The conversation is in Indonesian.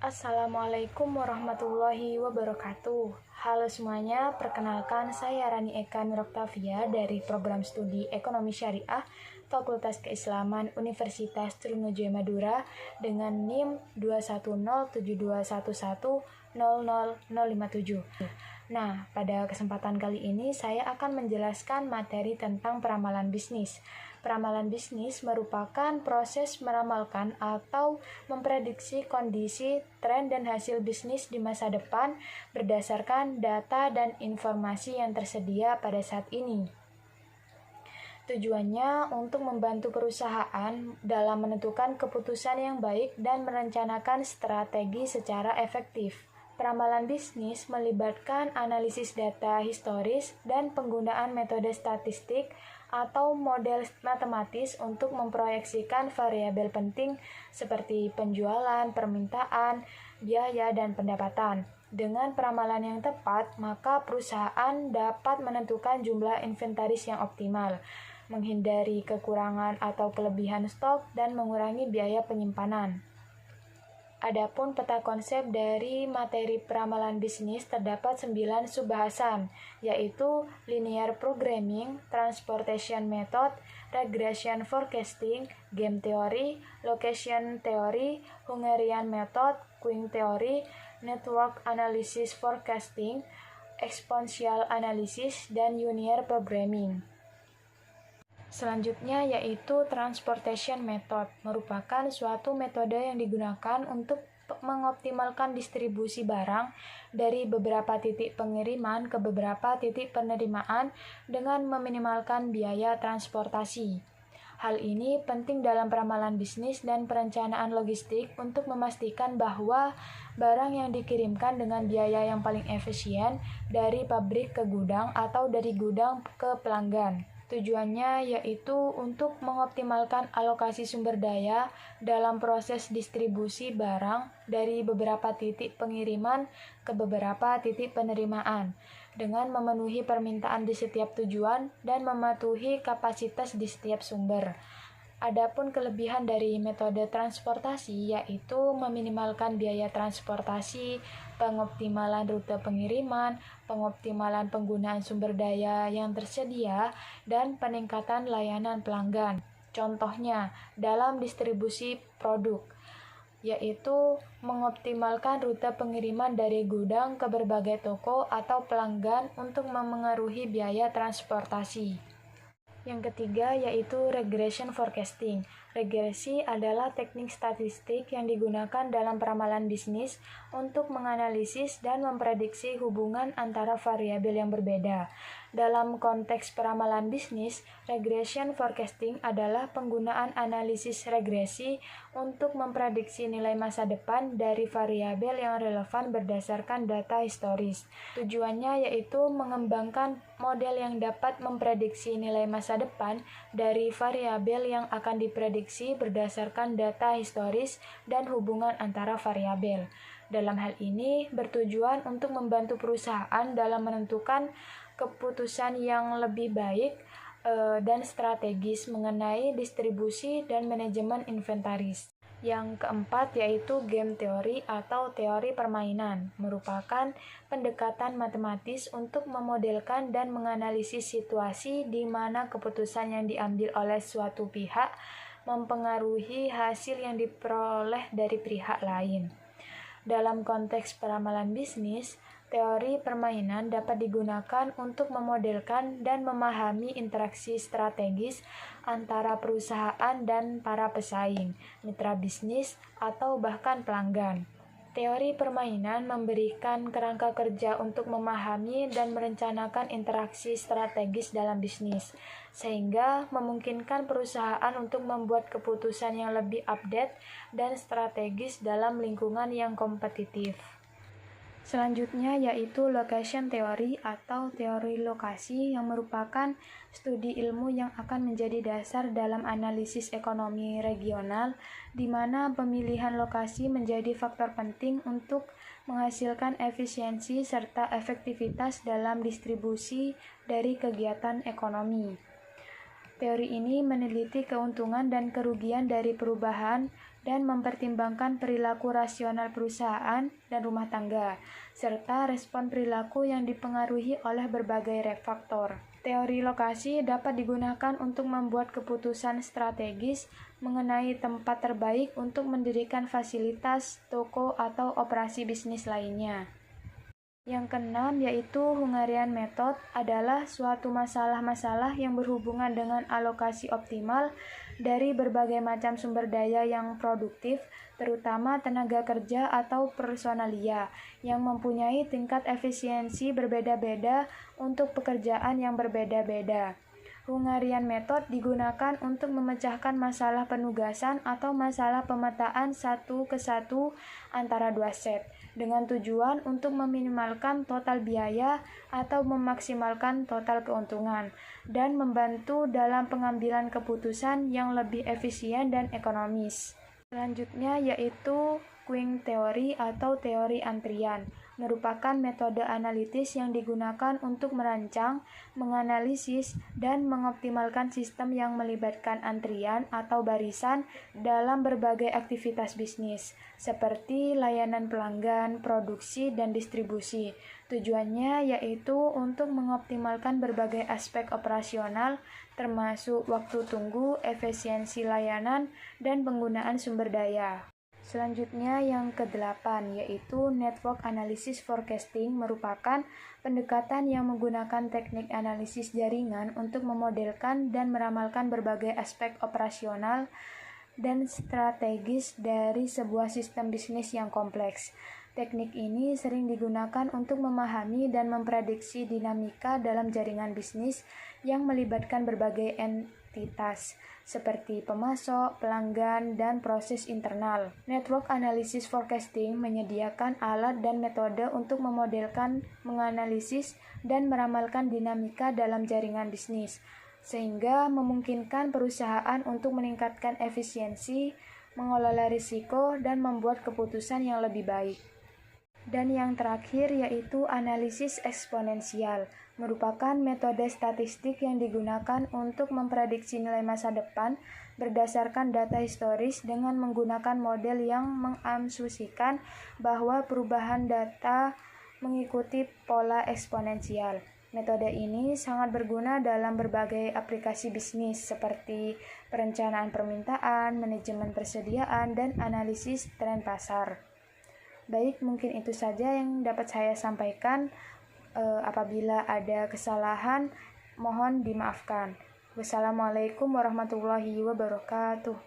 Assalamualaikum warahmatullahi wabarakatuh. Halo semuanya, perkenalkan saya Rani Eka Nuroktavia dari Program Studi Ekonomi Syariah Fakultas Keislaman Universitas Trunojoyo Madura dengan NIM 2107211000057. Nah, pada kesempatan kali ini saya akan menjelaskan materi tentang peramalan bisnis. Peramalan bisnis merupakan proses meramalkan atau memprediksi kondisi, tren, dan hasil bisnis di masa depan berdasarkan data dan informasi yang tersedia pada saat ini. Tujuannya untuk membantu perusahaan dalam menentukan keputusan yang baik dan merencanakan strategi secara efektif. Peramalan bisnis melibatkan analisis data historis dan penggunaan metode statistik atau model matematis untuk memproyeksikan variabel penting seperti penjualan, permintaan, biaya, dan pendapatan. Dengan peramalan yang tepat, maka perusahaan dapat menentukan jumlah inventaris yang optimal, menghindari kekurangan atau kelebihan stok, dan mengurangi biaya penyimpanan. Adapun peta konsep dari materi peramalan bisnis terdapat 9 subbahasan, yaitu linear programming, transportation method, regression forecasting, game theory, location theory, Hungarian method, Quine theory, network analysis forecasting, exponential analysis, dan linear programming. Selanjutnya yaitu transportation method, merupakan suatu metode yang digunakan untuk mengoptimalkan distribusi barang dari beberapa titik pengiriman ke beberapa titik penerimaan dengan meminimalkan biaya transportasi. Hal ini penting dalam peramalan bisnis dan perencanaan logistik untuk memastikan bahwa barang yang dikirimkan dengan biaya yang paling efisien dari pabrik ke gudang atau dari gudang ke pelanggan. Tujuannya yaitu untuk mengoptimalkan alokasi sumber daya dalam proses distribusi barang dari beberapa titik pengiriman ke beberapa titik penerimaan, dengan memenuhi permintaan di setiap tujuan dan mematuhi kapasitas di setiap sumber. Adapun kelebihan dari metode transportasi yaitu meminimalkan biaya transportasi, pengoptimalan rute pengiriman, pengoptimalan penggunaan sumber daya yang tersedia, dan peningkatan layanan pelanggan. Contohnya, dalam distribusi produk, yaitu mengoptimalkan rute pengiriman dari gudang ke berbagai toko atau pelanggan untuk memengaruhi biaya transportasi. Yang ketiga yaitu regression forecasting. Regresi adalah teknik statistik yang digunakan dalam peramalan bisnis untuk menganalisis dan memprediksi hubungan antara variabel yang berbeda. Dalam konteks peramalan bisnis, regression forecasting adalah penggunaan analisis regresi untuk memprediksi nilai masa depan dari variabel yang relevan berdasarkan data historis. Tujuannya yaitu mengembangkan model yang dapat memprediksi nilai masa depan dari variabel yang akan diprediksi berdasarkan data historis dan hubungan antara variabel. Dalam hal ini, bertujuan untuk membantu perusahaan dalam menentukan keputusan yang lebih baik dan strategis mengenai distribusi dan manajemen inventaris. Yang keempat yaitu game theory atau teori permainan, merupakan pendekatan matematis untuk memodelkan dan menganalisis situasi di mana keputusan yang diambil oleh suatu pihak mempengaruhi hasil yang diperoleh dari pihak lain. Dalam konteks peramalan bisnis, teori permainan dapat digunakan untuk memodelkan dan memahami interaksi strategis antara perusahaan dan para pesaing, mitra bisnis, atau bahkan pelanggan. Teori permainan memberikan kerangka kerja untuk memahami dan merencanakan interaksi strategis dalam bisnis, sehingga memungkinkan perusahaan untuk membuat keputusan yang lebih update dan strategis dalam lingkungan yang kompetitif. Selanjutnya yaitu location theory atau teori lokasi, yang merupakan studi ilmu yang akan menjadi dasar dalam analisis ekonomi regional, di mana pemilihan lokasi menjadi faktor penting untuk menghasilkan efisiensi serta efektivitas dalam distribusi dari kegiatan ekonomi. Teori ini meneliti keuntungan dan kerugian dari perubahan dan mempertimbangkan perilaku rasional perusahaan dan rumah tangga, serta respon perilaku yang dipengaruhi oleh berbagai faktor. Teori lokasi dapat digunakan untuk membuat keputusan strategis mengenai tempat terbaik untuk mendirikan fasilitas, toko, atau operasi bisnis lainnya. Yang keenam yaitu Hungarian Method adalah suatu masalah-masalah yang berhubungan dengan alokasi optimal dari berbagai macam sumber daya yang produktif, terutama tenaga kerja atau personalia, yang mempunyai tingkat efisiensi berbeda-beda untuk pekerjaan yang berbeda-beda. Hungarian Method digunakan untuk memecahkan masalah penugasan atau masalah pemetaan satu ke satu antara dua set, dengan tujuan untuk meminimalkan total biaya atau memaksimalkan total keuntungan, dan membantu dalam pengambilan keputusan yang lebih efisien dan ekonomis. Selanjutnya yaitu Queen Theory atau teori antrian, merupakan metode analitis yang digunakan untuk merancang, menganalisis, dan mengoptimalkan sistem yang melibatkan antrian atau barisan dalam berbagai aktivitas bisnis, seperti layanan pelanggan, produksi, dan distribusi. Tujuannya yaitu untuk mengoptimalkan berbagai aspek operasional, termasuk waktu tunggu, efisiensi layanan, dan penggunaan sumber daya. Selanjutnya yang ke-8 yaitu Network Analysis Forecasting, merupakan pendekatan yang menggunakan teknik analisis jaringan untuk memodelkan dan meramalkan berbagai aspek operasional dan strategis dari sebuah sistem bisnis yang kompleks. Teknik ini sering digunakan untuk memahami dan memprediksi dinamika dalam jaringan bisnis yang melibatkan berbagai entitas, seperti pemasok, pelanggan, dan proses internal. Network Analysis Forecasting menyediakan alat dan metode untuk memodelkan, menganalisis, dan meramalkan dinamika dalam jaringan bisnis, sehingga memungkinkan perusahaan untuk meningkatkan efisiensi, mengelola risiko, dan membuat keputusan yang lebih baik. Dan yang terakhir yaitu analisis eksponensial, merupakan metode statistik yang digunakan untuk memprediksi nilai masa depan berdasarkan data historis dengan menggunakan model yang mengasumsikan bahwa perubahan data mengikuti pola eksponensial. Metode ini sangat berguna dalam berbagai aplikasi bisnis seperti perencanaan permintaan, manajemen persediaan, dan analisis tren pasar. Baik, mungkin itu saja yang dapat saya sampaikan. Apabila ada kesalahan, mohon dimaafkan. Wassalamualaikum warahmatullahi wabarakatuh.